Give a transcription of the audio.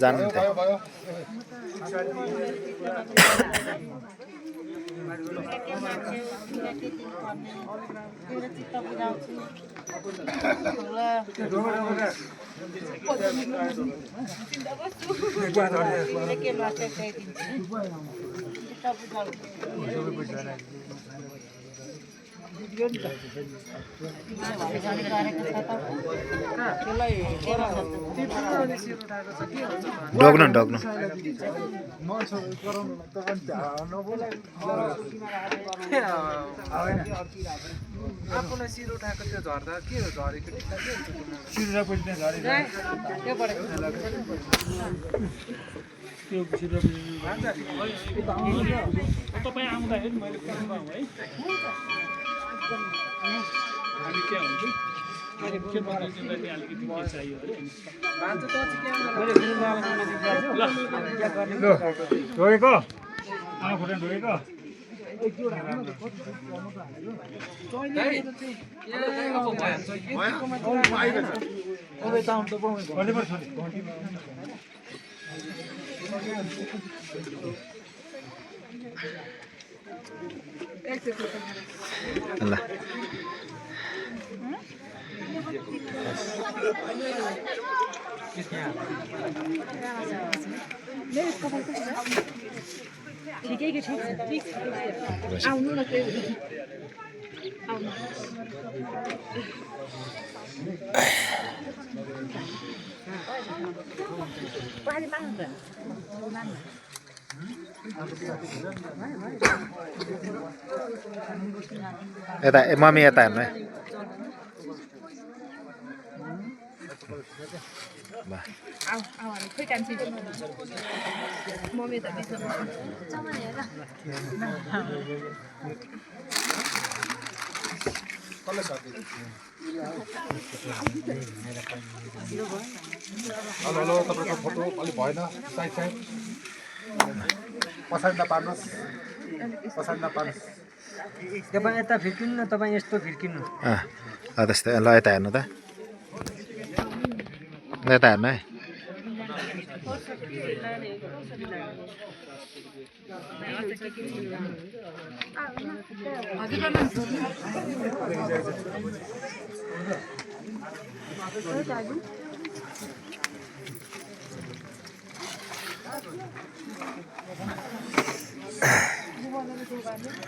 जानु डग्नु डग्नु आफूलाई सिरो उठाएको त्यो झर्दा के हो झरेको तपाईँ आउँदाखेरि मैले फोन गरौँ है हामी त्यहाँ हुन्छौँ मैले के बनाइदिँदाखेरि अलिकति के चाहियो अरे ढोगेको आमा खुट्टा ढोगेको ल ठिकैको छ आउनु न यता मम्मी यता हेर्नु है आऊ आऊ हामी खोइ कान्छी मम्मी त बिचमा हेलो तपाईँको फोटो अलिक भएन साइड साइड पछाडि नपार्नुहोस् पछाडि नपार्नुहोस् तपाईँ यता फिर्किनु न तपाईँ यस्तो फिर्किनु त्यस्तै ल यता हेर्नु त यता हेर्नु है हजुर